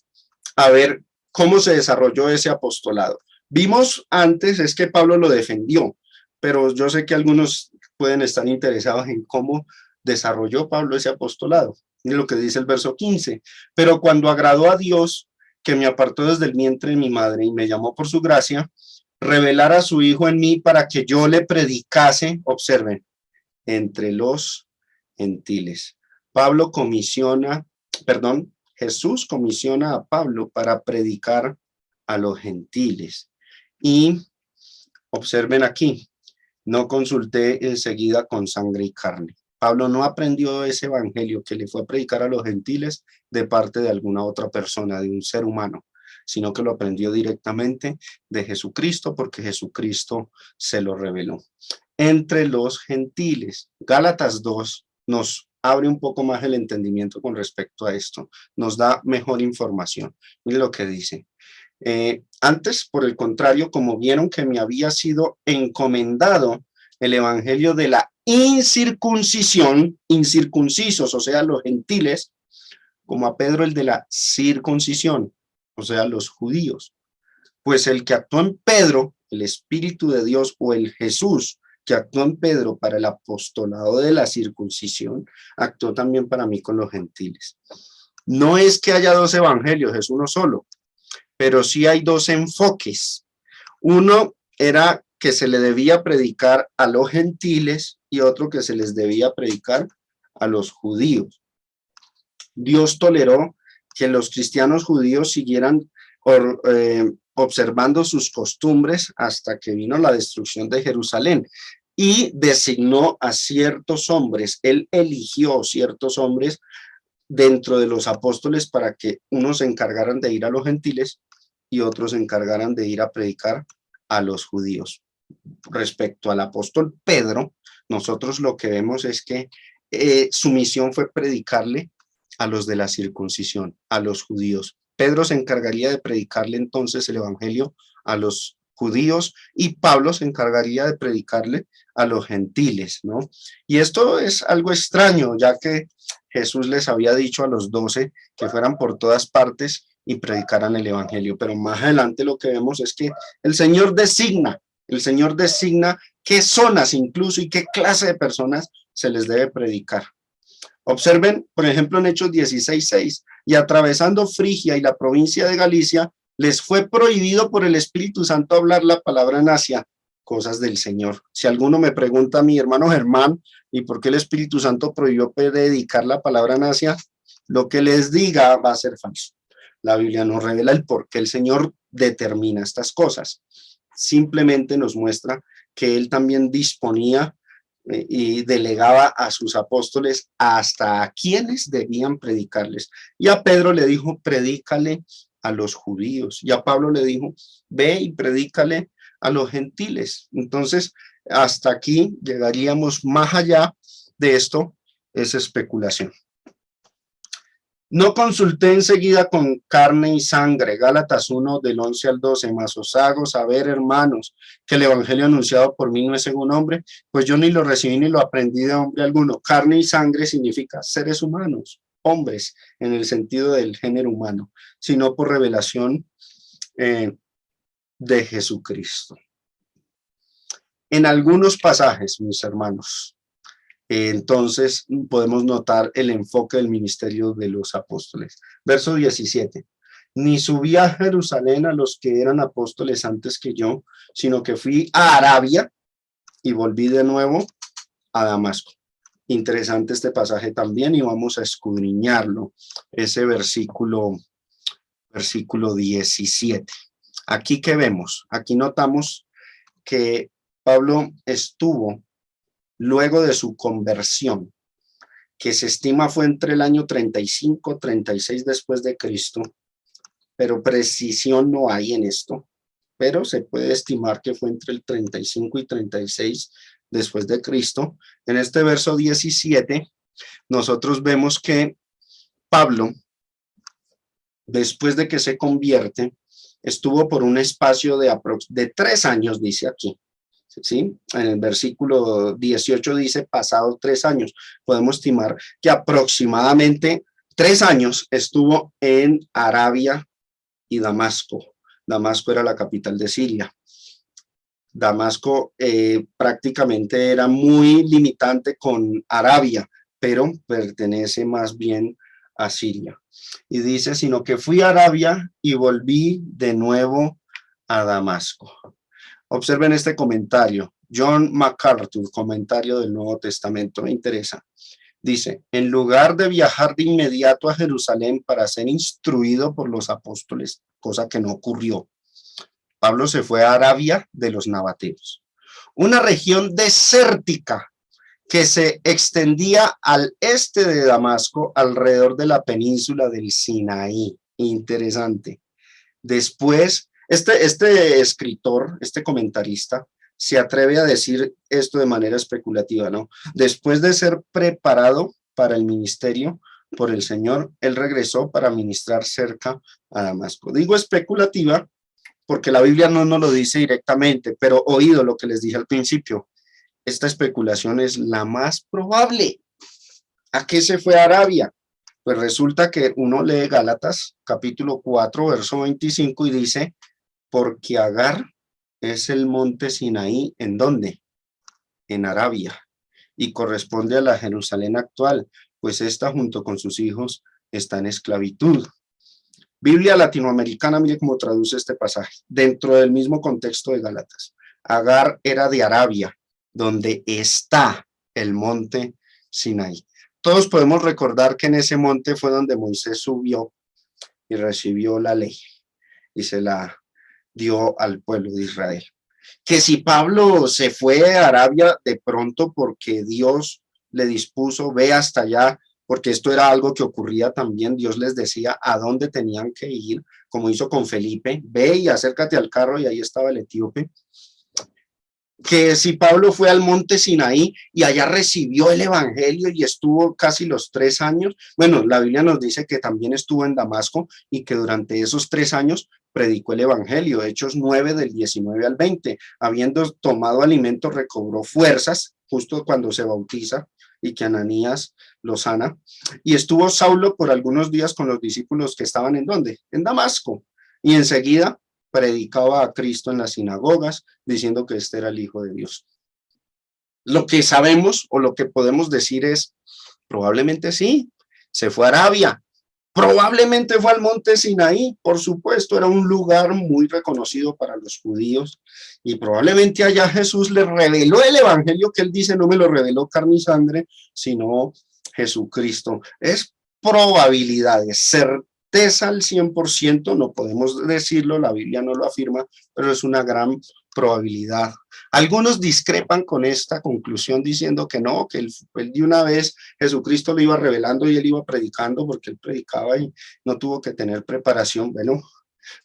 a ver cómo se desarrolló ese apostolado. Vimos antes es que Pablo lo defendió, pero yo sé que algunos pueden estar interesados en cómo desarrolló Pablo ese apostolado. Y lo que dice el verso 15, pero cuando agradó a Dios, que me apartó desde el vientre de mi madre y me llamó por su gracia, revelar a su Hijo en mí para que yo le predicase, observen, entre los gentiles. Jesús comisiona a Pablo para predicar a los gentiles. Y observen aquí, no consulté enseguida con sangre y carne. Pablo no aprendió ese evangelio que le fue a predicar a los gentiles de parte de alguna otra persona, de un ser humano, sino que lo aprendió directamente de Jesucristo, porque Jesucristo se lo reveló. Entre los gentiles, Gálatas 2 nos abre un poco más el entendimiento con respecto a esto, nos da mejor información. Miren lo que dice. Antes, por el contrario, como vieron que me había sido encomendado el evangelio de la incircuncisión, incircuncisos, o sea, los gentiles, como a Pedro el de la circuncisión, o sea, los judíos. Pues el que actuó en Pedro, el Espíritu de Dios, o el Jesús que actuó en Pedro para el apostolado de la circuncisión, actuó también para mí con los gentiles. No es que haya dos evangelios, es uno solo, pero sí hay dos enfoques. Uno era que se le debía predicar a los gentiles y otro que se les debía predicar a los judíos. Dios toleró que los cristianos judíos siguieran observando sus costumbres hasta que vino la destrucción de Jerusalén y designó a ciertos hombres. Él eligió ciertos hombres dentro de los apóstoles para que unos se encargaran de ir a los gentiles y otros se encargaran de ir a predicar a los judíos. Respecto al apóstol Pedro, nosotros lo que vemos es que su misión fue predicarle a los de la circuncisión, a los judíos. Pedro se encargaría de predicarle entonces el evangelio a los judíos y Pablo se encargaría de predicarle a los gentiles, ¿no? Y esto es algo extraño, ya que Jesús les había dicho a los 12 que fueran por todas partes y predicaran el evangelio, pero más adelante lo que vemos es que el Señor designa qué zonas incluso y qué clase de personas se les debe predicar. Observen, por ejemplo, en Hechos 16:6, y atravesando Frigia y la provincia de Galicia, les fue prohibido por el Espíritu Santo hablar la palabra en Asia, cosas del Señor. Si alguno me pregunta a mi hermano Germán, ¿y por qué el Espíritu Santo prohibió predicar la palabra en Asia? Lo que les diga va a ser falso. La Biblia nos revela el por qué el Señor determina estas cosas. Simplemente nos muestra que Él también disponía y delegaba a sus apóstoles hasta a quienes debían predicarles. Y a Pedro le dijo, predícale a los judíos. Y a Pablo le dijo, ve y predícale a los gentiles. Entonces, hasta aquí llegaríamos. Más allá de esto, es especulación. No consulté enseguida con carne y sangre, Gálatas 1 del 11 al 12, mas os hago saber, hermanos, que el evangelio anunciado por mí no es según hombre, pues yo ni lo recibí ni lo aprendí de hombre alguno. Carne y sangre significa seres humanos, hombres, en el sentido del género humano, sino por revelación de Jesucristo. En algunos pasajes, mis hermanos, entonces podemos notar el enfoque del ministerio de los apóstoles. Verso 17. Ni subí a Jerusalén a los que eran apóstoles antes que yo, sino que fui a Arabia y volví de nuevo a Damasco. Interesante este pasaje también y vamos a escudriñarlo. Ese versículo 17. Aquí, ¿qué vemos? Aquí notamos que Pablo estuvo luego de su conversión, que se estima fue entre el año 35, 36 después de Cristo, pero precisión no hay en esto, pero se puede estimar que fue entre el 35 y 36 después de Cristo. En este verso 17, nosotros vemos que Pablo, después de que se convierte, estuvo por un espacio de 3 años, dice aquí, ¿sí? En el versículo 18 dice, pasados 3 años. Podemos estimar que aproximadamente 3 años estuvo en Arabia y Damasco. Damasco era la capital de Siria. Damasco prácticamente era muy limitante con Arabia, pero pertenece más bien a Siria. Y dice, sino que fui a Arabia y volví de nuevo a Damasco. Observen este comentario. John MacArthur, comentario del Nuevo Testamento, me interesa. Dice, en lugar de viajar de inmediato a Jerusalén para ser instruido por los apóstoles, cosa que no ocurrió, Pablo se fue a Arabia de los nabateos, una región desértica que se extendía al este de Damasco, alrededor de la península del Sinaí. Interesante. Después, este escritor, este comentarista, se atreve a decir esto de manera especulativa, ¿no? Después de ser preparado para el ministerio por el Señor, él regresó para ministrar cerca a Damasco. Digo especulativa porque la Biblia no nos lo dice directamente, pero oído lo que les dije al principio, esta especulación es la más probable. ¿A qué se fue a Arabia? Pues resulta que uno lee Gálatas, capítulo 4, verso 25, y dice, porque Agar es el monte Sinaí, ¿en dónde? En Arabia, y corresponde a la Jerusalén actual, pues esta junto con sus hijos está en esclavitud. Biblia latinoamericana, mire cómo traduce este pasaje, dentro del mismo contexto de Gálatas. Agar era de Arabia, donde está el monte Sinaí. Todos podemos recordar que en ese monte fue donde Moisés subió y recibió la ley y se la dio al pueblo de Israel. Que si Pablo se fue a Arabia de pronto porque Dios le dispuso, ve hasta allá, porque esto era algo que ocurría también, Dios les decía a dónde tenían que ir, como hizo con Felipe, ve y acércate al carro y ahí estaba el etíope. Que si Pablo fue al monte Sinaí y allá recibió el evangelio y estuvo casi los 3 años, bueno, la Biblia nos dice que también estuvo en Damasco y que durante esos 3 años predicó el evangelio, Hechos 9 del 19 al 20, habiendo tomado alimento recobró fuerzas justo cuando se bautiza y que Ananías lo sana, y estuvo Saulo por algunos días con los discípulos que estaban ¿en dónde? En Damasco, y enseguida predicaba a Cristo en las sinagogas, diciendo que este era el Hijo de Dios. Lo que sabemos o lo que podemos decir es, probablemente sí, se fue a Arabia, probablemente fue al monte Sinaí, por supuesto, era un lugar muy reconocido para los judíos, y probablemente allá Jesús le reveló el evangelio que él dice, no me lo reveló carne y sangre, sino Jesucristo. Es probabilidades, certeza al 100%, no podemos decirlo, la Biblia no lo afirma, pero es una gran probabilidad. Algunos discrepan con esta conclusión diciendo que no, que él de una vez Jesucristo lo iba revelando y él iba predicando porque él predicaba y no tuvo que tener preparación. Bueno,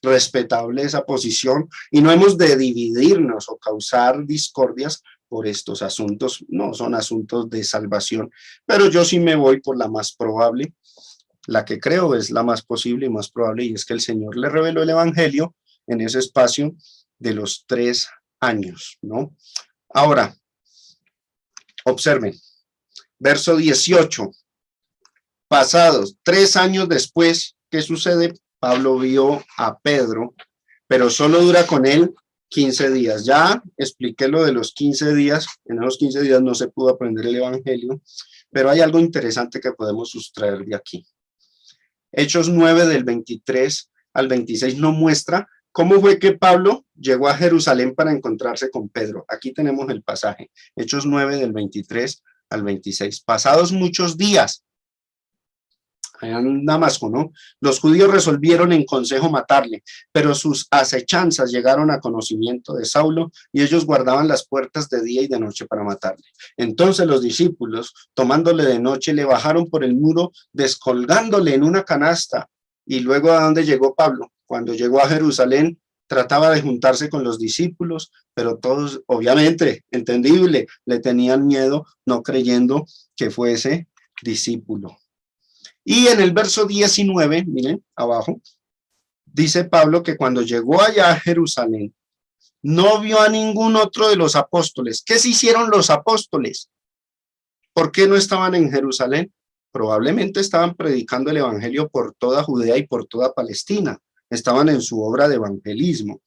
respetable esa posición y no hemos de dividirnos o causar discordias por estos asuntos, no son asuntos de salvación, pero yo sí me voy por la más probable, la que creo es la más posible y más probable, y es que el Señor le reveló el evangelio en ese espacio de los 3 años, ¿no? Ahora, observen, verso 18, pasados 3 años después, ¿qué sucede? Pablo vio a Pedro, pero solo dura con él 15 días. Ya expliqué lo de los 15 días, en esos 15 días no se pudo aprender el evangelio, pero hay algo interesante que podemos sustraer de aquí. Hechos 9 del 23 al 26 nos muestra cómo fue que Pablo llegó a Jerusalén para encontrarse con Pedro. Aquí tenemos el pasaje, Hechos 9 del 23 al 26. Pasados muchos días, allá en Damasco, ¿no? Los judíos resolvieron en consejo matarle, pero sus acechanzas llegaron a conocimiento de Saulo y ellos guardaban las puertas de día y de noche para matarle. Entonces los discípulos, tomándole de noche, le bajaron por el muro, descolgándole en una canasta. Y luego, ¿a dónde llegó Pablo? Cuando llegó a Jerusalén, trataba de juntarse con los discípulos, pero todos, obviamente, entendible, le tenían miedo, no creyendo que fuese discípulo. Y en el verso 19, miren, abajo, dice Pablo que cuando llegó allá a Jerusalén, no vio a ningún otro de los apóstoles. ¿Qué se hicieron los apóstoles? ¿Por qué no estaban en Jerusalén? Probablemente estaban predicando el evangelio por toda Judea y por toda Palestina. Estaban en su obra de evangelismo.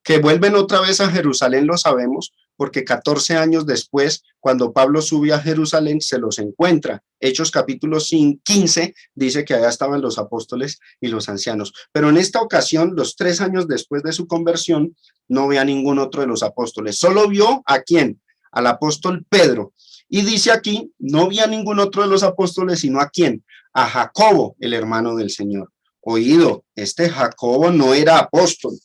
Que vuelven otra vez a Jerusalén lo sabemos, porque 14 años después, cuando Pablo sube a Jerusalén, se los encuentra. Hechos capítulo 15 dice que allá estaban los apóstoles y los ancianos. Pero en esta ocasión, los 3 años después de su conversión, no ve a ningún otro de los apóstoles. Solo vio ¿a quién? Al apóstol Pedro. Y dice aquí, no vi a ningún otro de los apóstoles, sino ¿a quién? A Jacobo, el hermano del Señor. Oído, este Jacobo no era apóstol.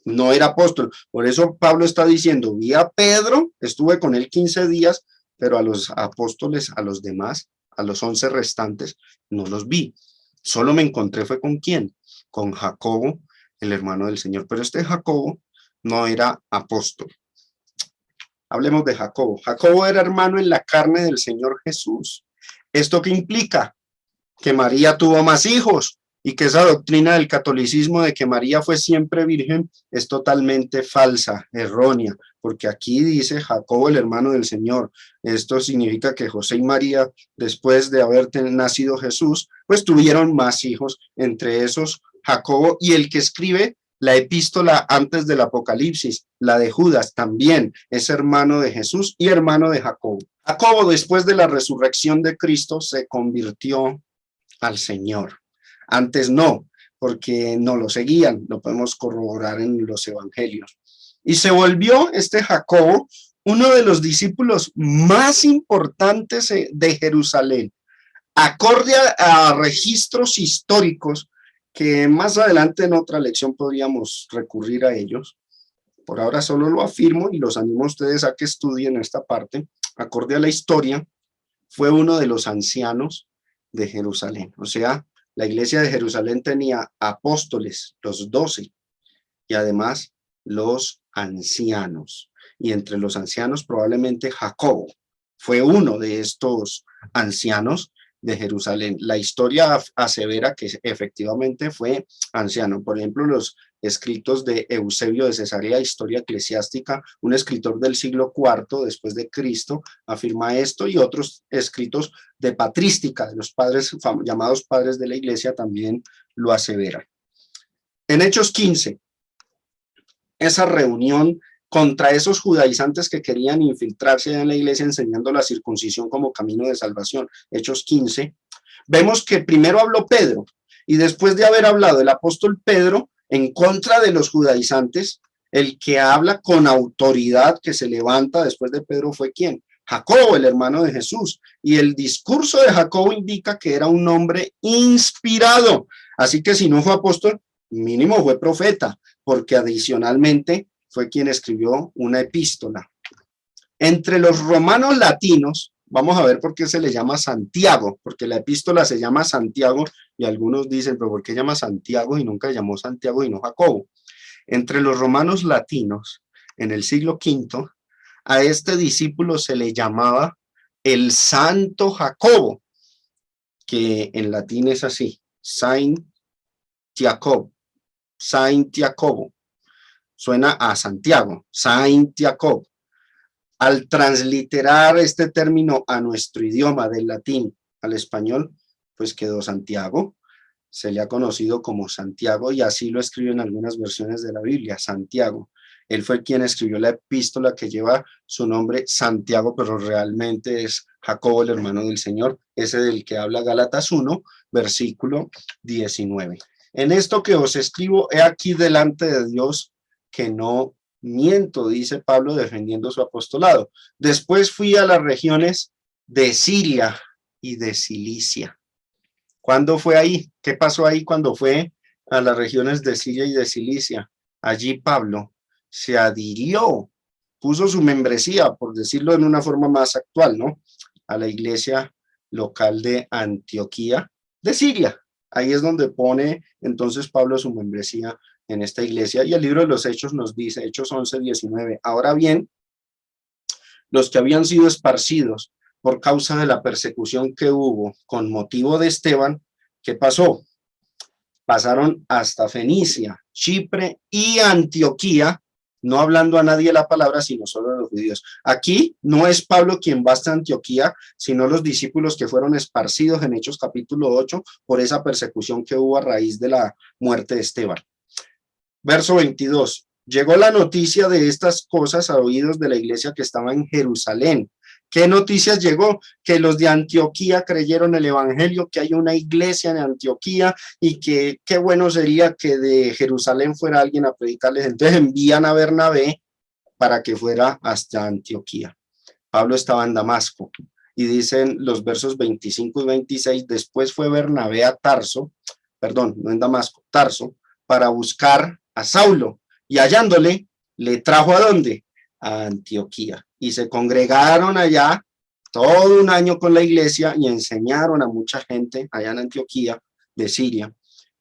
No era apóstol. Por eso Pablo está diciendo, vi a Pedro, estuve con él 15 días, pero a los apóstoles, a los demás, a los 11 restantes, no los vi. Solo me encontré fue con quién, con Jacobo, el hermano del Señor. Pero este Jacobo no era apóstol. Hablemos de Jacobo. Jacobo era hermano en la carne del Señor Jesús. ¿Esto qué implica? Que María tuvo más hijos. Y que esa doctrina del catolicismo de que María fue siempre virgen es totalmente falsa, errónea, porque aquí dice Jacobo, el hermano del Señor. Esto significa que José y María, después de haber nacido Jesús, pues tuvieron más hijos, entre esos Jacobo, y el que escribe la epístola antes del Apocalipsis, la de Judas, también es hermano de Jesús y hermano de Jacobo. Jacobo, después de la resurrección de Cristo, se convirtió al Señor. Antes no, porque no lo seguían, lo podemos corroborar en los evangelios. Y se volvió este Jacobo uno de los discípulos más importantes de Jerusalén, acorde a registros históricos que más adelante en otra lección podríamos recurrir a ellos. Por ahora solo lo afirmo y los animo a ustedes a que estudien esta parte. Acorde a la historia, fue uno de los ancianos de Jerusalén, o sea, la iglesia de Jerusalén tenía apóstoles, los 12, y además los ancianos. Y entre los ancianos probablemente Jacobo fue uno de estos ancianos de Jerusalén. La historia asevera que efectivamente fue anciano. Por ejemplo, los escritos de Eusebio de Cesarea, Historia Eclesiástica, un escritor del siglo IV después de Cristo, afirma esto, y otros escritos de patrística, de los padres llamados padres de la iglesia, también lo aseveran. En Hechos 15, esa reunión contra esos judaizantes que querían infiltrarse en la iglesia enseñando la circuncisión como camino de salvación, Hechos 15, vemos que primero habló Pedro, y después de haber hablado el apóstol Pedro en contra de los judaizantes, el que habla con autoridad, que se levanta después de Pedro, fue ¿quién? Jacobo, el hermano de Jesús. Y el discurso de Jacobo indica que era un hombre inspirado. Así que si no fue apóstol, mínimo fue profeta, porque adicionalmente fue quien escribió una epístola. Entre los romanos latinos, vamos a ver por qué se le llama Santiago, porque la epístola se llama Santiago, y algunos dicen, pero ¿por qué llama Santiago y nunca llamó Santiago y no Jacobo? Entre los romanos latinos, en el siglo V, a este discípulo se le llamaba el Santo Jacobo, que en latín es así, Saint Jacob, Saint Jacobo. Suena a Santiago, Saint Jacob. Al transliterar este término a nuestro idioma, del latín al español, pues quedó Santiago. Se le ha conocido como Santiago, y así lo escriben algunas versiones de la Biblia, Santiago. Él fue quien escribió la epístola que lleva su nombre Santiago, pero realmente es Jacobo, el hermano del Señor, ese del que habla Gálatas 1, versículo 19. En esto que os escribo, he aquí delante de Dios que no miento, dice Pablo defendiendo su apostolado. Después fui a las regiones de Siria y de Cilicia. ¿Cuándo fue ahí? ¿Qué pasó ahí cuando fue a las regiones de Siria y de Cilicia? Allí Pablo se adhirió, puso su membresía, por decirlo en una forma más actual, ¿no? A la iglesia local de Antioquía de Siria. Ahí es donde pone entonces Pablo su membresía en esta iglesia, y el libro de los Hechos nos dice, Hechos 11:19, ahora bien, los que habían sido esparcidos por causa de la persecución que hubo con motivo de Esteban, ¿qué pasó? Pasaron hasta Fenicia, Chipre y Antioquía, no hablando a nadie la palabra, sino solo a los judíos. Aquí no es Pablo quien va hasta Antioquía, sino los discípulos que fueron esparcidos en Hechos capítulo 8 por esa persecución que hubo a raíz de la muerte de Esteban. Verso 22. Llegó la noticia de estas cosas a oídos de la iglesia que estaba en Jerusalén. ¿Qué noticias llegó? Que los de Antioquía creyeron el evangelio, que hay una iglesia en Antioquía y que qué bueno sería que de Jerusalén fuera alguien a predicarles. Entonces envían a Bernabé para que fuera hasta Antioquía. Pablo estaba en Damasco y dicen los versos 25 y 26, después fue Bernabé a Tarso, perdón, no en Damasco, Tarso, para buscar a Saulo, y hallándole, le trajo ¿a dónde? A Antioquía. Y se congregaron allá todo un año con la iglesia y enseñaron a mucha gente allá en Antioquía de Siria.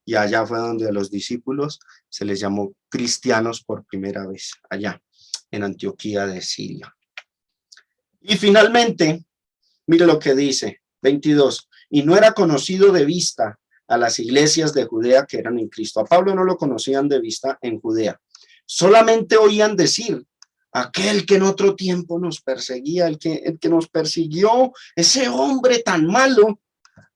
Y allá fue donde a los discípulos se les llamó cristianos por primera vez, allá en Antioquía de Siria. Y finalmente, mire lo que dice, 22, y no era conocido de vista a las iglesias de Judea que eran en Cristo. A Pablo no lo conocían de vista en Judea. Solamente oían decir, aquel que en otro tiempo nos perseguía, el que nos persiguió, ese hombre tan malo,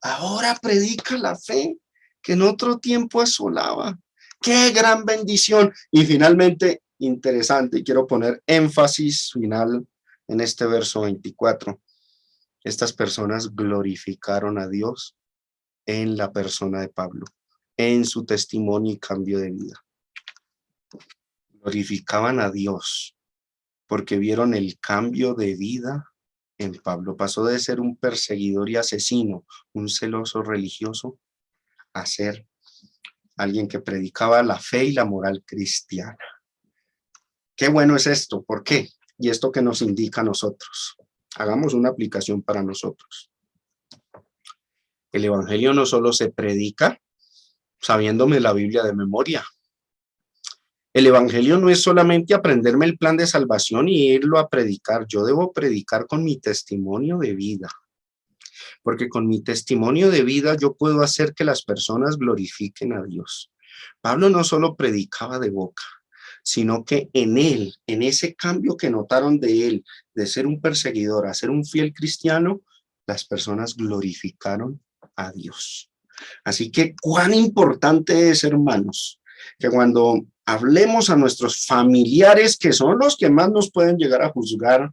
ahora predica la fe que en otro tiempo asolaba. ¡Qué gran bendición! Y finalmente, interesante, y quiero poner énfasis final en este verso 24. Estas personas glorificaron a Dios en la persona de Pablo, en su testimonio y cambio de vida. Glorificaban a Dios porque vieron el cambio de vida en Pablo. Pasó de ser un perseguidor y asesino, un celoso religioso, a ser alguien que predicaba la fe y la moral cristiana. Qué bueno es esto. ¿Por qué? Y esto que nos indica a nosotros. Hagamos una aplicación para nosotros. El evangelio no solo se predica sabiéndome la Biblia de memoria. El evangelio no es solamente aprenderme el plan de salvación y irlo a predicar. Yo debo predicar con mi testimonio de vida. Porque con mi testimonio de vida yo puedo hacer que las personas glorifiquen a Dios. Pablo no solo predicaba de boca, sino que en él, en ese cambio que notaron de él, de ser un perseguidor a ser un fiel cristiano, las personas glorificaron a Dios. Así que cuán importante es, hermanos, que cuando hablemos a nuestros familiares, que son los que más nos pueden llegar a juzgar,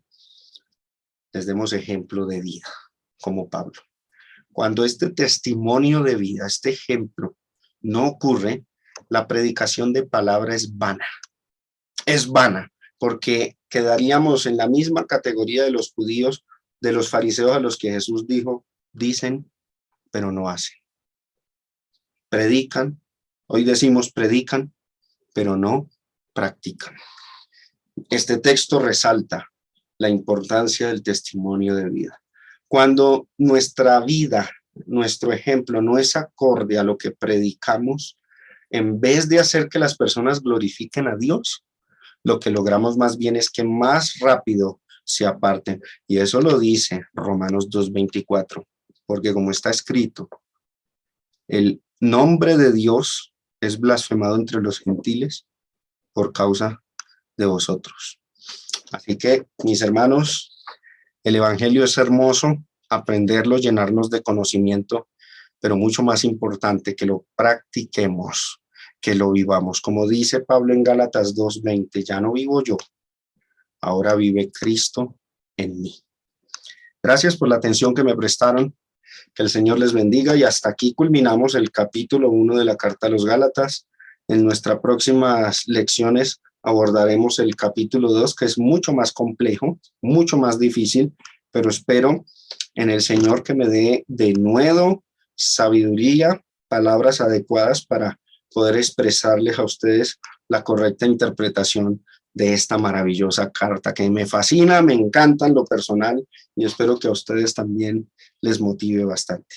les demos ejemplo de vida, como Pablo. Cuando este testimonio de vida, este ejemplo, no ocurre, la predicación de palabra es vana. Es vana, porque quedaríamos en la misma categoría de los judíos, de los fariseos a los que Jesús dijo, dicen, pero no hacen. Predican, hoy decimos predican, pero no practican. Este texto resalta la importancia del testimonio de vida. Cuando nuestra vida, nuestro ejemplo no es acorde a lo que predicamos, en vez de hacer que las personas glorifiquen a Dios, lo que logramos más bien es que más rápido se aparten. Y eso lo dice Romanos 2:24, porque como está escrito, el nombre de Dios es blasfemado entre los gentiles por causa de vosotros. Así que, mis hermanos, el evangelio es hermoso, aprenderlo, llenarnos de conocimiento, pero mucho más importante que lo practiquemos, que lo vivamos. Como dice Pablo en Gálatas 2:20, ya no vivo yo, ahora vive Cristo en mí. Gracias por la atención que me prestaron. Que el Señor les bendiga, y hasta aquí culminamos el capítulo 1 de la Carta a los Gálatas. En nuestras próximas lecciones abordaremos el capítulo 2, que es mucho más complejo, mucho más difícil, pero espero en el Señor que me dé de nuevo sabiduría, palabras adecuadas para poder expresarles a ustedes la correcta interpretación de esta maravillosa carta que me fascina, me encanta en lo personal y espero que a ustedes también les motive bastante.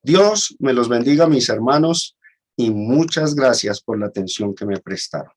Dios me los bendiga, mis hermanos, y muchas gracias por la atención que me prestaron.